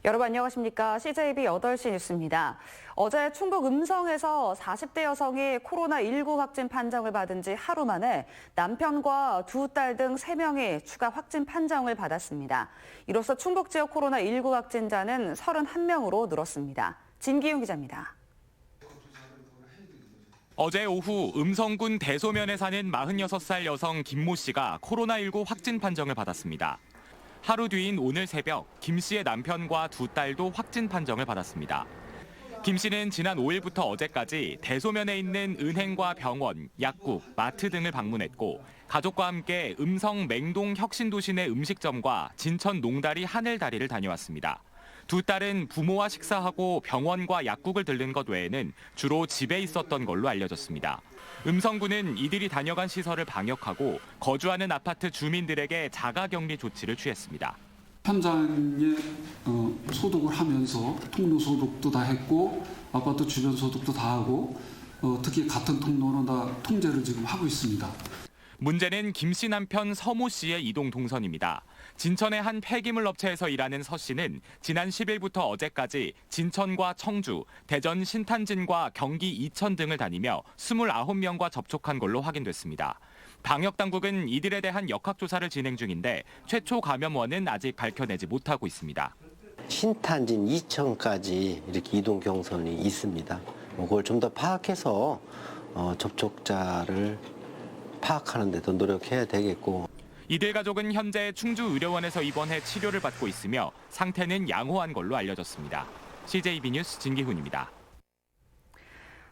여러분 안녕하십니까? CJB 8시 뉴스입니다. 어제 충북 음성에서 40대 여성이 코로나19 확진 판정을 받은 지 하루 만에 남편과 두 딸 등 3명이 추가 확진 판정을 받았습니다. 이로써 충북 지역 코로나19 확진자는 31명으로 늘었습니다. 진기용 기자입니다. 어제 오후 음성군 대소면에 사는 46살 여성 김모 씨가 코로나19 확진 판정을 받았습니다. 하루 뒤인 오늘 새벽 김 씨의 남편과 두 딸도 확진 판정을 받았습니다. 김 씨는 지난 5일부터 어제까지 대소면에 있는 은행과 병원, 약국, 마트 등을 방문했고 가족과 함께 음성 맹동 혁신도시 내 음식점과 진천 농다리 하늘다리를 다녀왔습니다. 두 딸은 부모와 식사하고 병원과 약국을 들른 것 외에는 주로 집에 있었던 걸로 알려졌습니다. 음성군은 이들이 다녀간 시설을 방역하고 거주하는 아파트 주민들에게 자가격리 조치를 취했습니다. 현장에 소독을 하면서 통로 소독도 다 했고 아파트 주변 소독도 다 하고 특히 같은 통로는 다 통제를 지금 하고 있습니다. 문제는 김 씨 남편 서모 씨의 이동 동선입니다. 진천의 한 폐기물 업체에서 일하는 서 씨는 지난 10일부터 어제까지 진천과 청주, 대전 신탄진과 경기 이천 등을 다니며 29명과 접촉한 걸로 확인됐습니다. 방역당국은 이들에 대한 역학조사를 진행 중인데 최초 감염원은 아직 밝혀내지 못하고 있습니다. 신탄진 이천까지 이렇게 이동 경선이 있습니다. 그걸 좀 더 파악해서 접촉자를 파악하는 데 더 노력해야 되겠고. 이들 가족은 현재 충주의료원에서 입원해 치료를 받고 있으며 상태는 양호한 걸로 알려졌습니다. CJB 뉴스 진기훈입니다.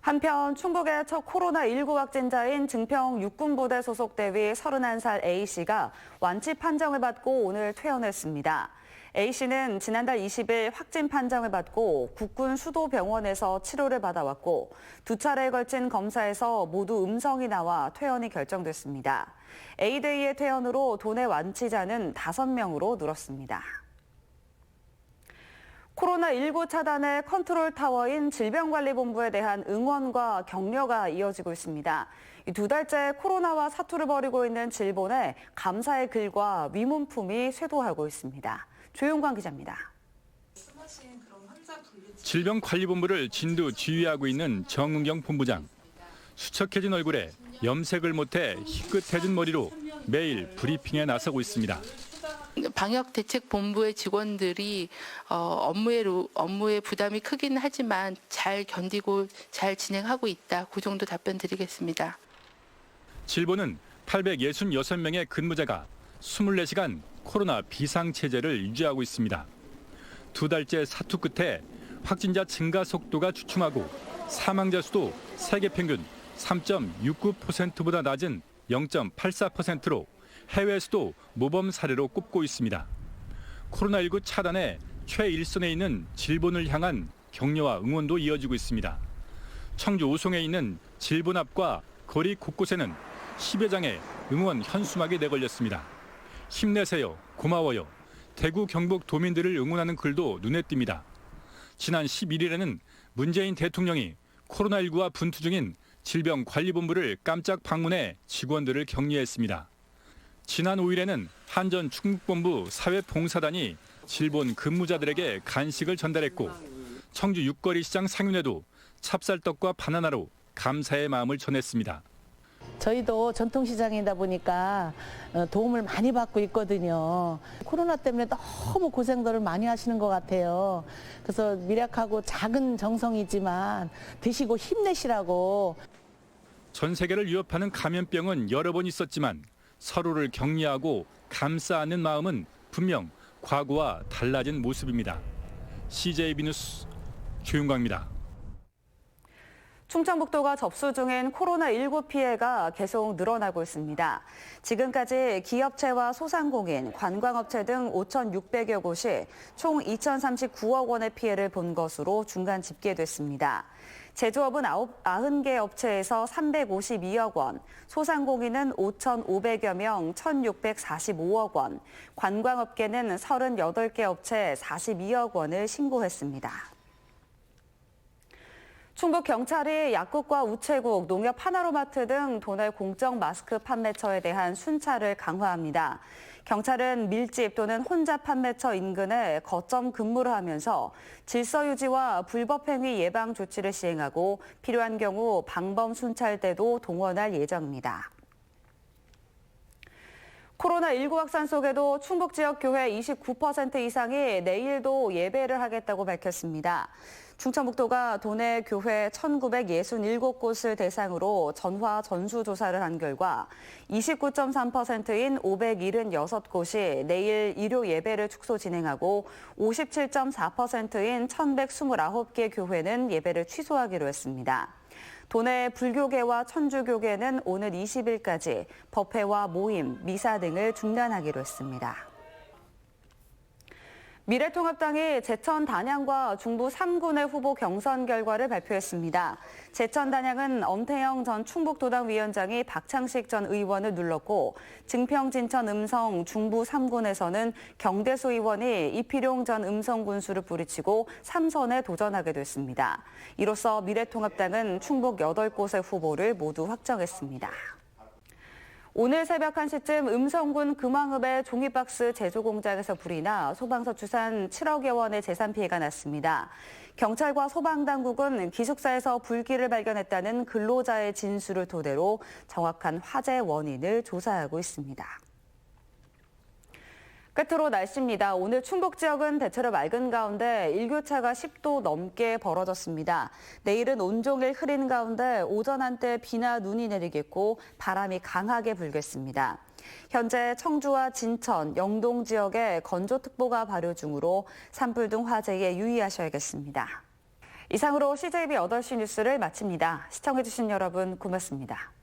한편 충북의 첫 코로나19 확진자인 증평 육군부대 소속 대위 31살 A씨가 완치 판정을 받고 오늘 퇴원했습니다. A씨는 지난달 20일 확진 판정을 받고 국군 수도병원에서 치료를 받아왔고 두 차례에 걸친 검사에서 모두 음성이 나와 퇴원이 결정됐습니다. A대위의 퇴원으로 도내 완치자는 5명으로 늘었습니다. 코로나19 차단의 컨트롤타워인 질병관리본부에 대한 응원과 격려가 이어지고 있습니다. 두 달째 코로나와 사투를 벌이고 있는 질본에 감사의 글과 위문품이 쇄도하고 있습니다. 조용관 기자입니다. 질병관리본부를 진두 지휘하고 있는 정은경 본부장. 수척해진 얼굴에 염색을 못해 희끗해진 머리로 매일 브리핑에 나서고 있습니다. 방역대책본부의 직원들이 업무의 부담이 크긴 하지만 잘 견디고 잘 진행하고 있다. 그 정도 답변 드리겠습니다. 질본은 866명의 근무자가 24시간 코로나 비상체제를 유지하고 있습니다. 두 달째 사투 끝에 확진자 증가 속도가 주춤하고 사망자 수도 세계 평균 3.69%보다 낮은 0.84%로 해외에서도 모범 사례로 꼽고 있습니다. 코로나19 차단에 최일선에 있는 질본을 향한 격려와 응원도 이어지고 있습니다. 청주 우송에 있는 질본 앞과 거리 곳곳에는 10여 장의 응원 현수막이 내걸렸습니다. 힘내세요, 고마워요, 대구 경북 도민들을 응원하는 글도 눈에 띕니다. 지난 11일에는 문재인 대통령이 코로나19와 분투 중인 질병관리본부를 깜짝 방문해 직원들을 격려했습니다. 지난 5일에는 한전 충북본부 사회봉사단이 질본 근무자들에게 간식을 전달했고 청주 육거리 시장 상윤회도 찹쌀떡과 바나나로 감사의 마음을 전했습니다. 저희도 전통시장이다 보니까 도움을 많이 받고 있거든요. 코로나 때문에 너무 고생들을 많이 하시는 것 같아요. 그래서 미약하고 작은 정성이지만 드시고 힘내시라고. 전 세계를 위협하는 감염병은 여러 번 있었지만 서로를 격려하고 감싸는 마음은 분명 과거와 달라진 모습입니다. CJB 뉴스 조윤광입니다. 충청북도가 접수 중인 코로나19 피해가 계속 늘어나고 있습니다. 지금까지 기업체와 소상공인, 관광업체 등 5,600여 곳이 총 2,039억 원의 피해를 본 것으로 중간 집계됐습니다. 제조업은 90개 업체에서 352억 원, 소상공인은 5,500여 명 1,645억 원, 관광업계는 38개 업체 42억 원을 신고했습니다. 충북 경찰이 약국과 우체국, 농협 하나로마트 등 도내 공적 마스크 판매처에 대한 순찰을 강화합니다. 경찰은 밀집 또는 혼잡 판매처 인근에 거점 근무를 하면서 질서 유지와 불법 행위 예방 조치를 시행하고 필요한 경우 방범 순찰대도 동원할 예정입니다. 코로나19 확산 속에도 충북 지역 교회 29% 이상이 내일도 예배를 하겠다고 밝혔습니다. 충청북도가 도내 교회 1967곳을 대상으로 전화 전수조사를 한 결과 29.3%인 576곳이 내일 일요 예배를 축소 진행하고 57.4%인 1129개 교회는 예배를 취소하기로 했습니다. 도내 불교계와 천주교계는 오늘 20일까지 법회와 모임, 미사 등을 중단하기로 했습니다. 미래통합당이 제천 단양과 중부 3군의 후보 경선 결과를 발표했습니다. 제천 단양은 엄태영 전 충북도당 위원장이 박창식 전 의원을 눌렀고 증평 진천 음성 중부 3군에서는 경대수 의원이 이필용 전 음성 군수를 뿌리치고 3선에 도전하게 됐습니다. 이로써 미래통합당은 충북 8곳의 후보를 모두 확정했습니다. 오늘 새벽 1시쯤 음성군 금왕읍의 종이박스 제조 공장에서 불이 나 소방서 추산 7억여 원의 재산 피해가 났습니다. 경찰과 소방당국은 기숙사에서 불길을 발견했다는 근로자의 진술을 토대로 정확한 화재 원인을 조사하고 있습니다. 끝으로 날씨입니다. 오늘 충북 지역은 대체로 맑은 가운데 일교차가 10도 넘게 벌어졌습니다. 내일은 온종일 흐린 가운데 오전 한때 비나 눈이 내리겠고 바람이 강하게 불겠습니다. 현재 청주와 진천, 영동 지역에 건조특보가 발효 중으로 산불 등 화재에 유의하셔야겠습니다. 이상으로 CJB 8시 뉴스를 마칩니다. 시청해주신 여러분 고맙습니다.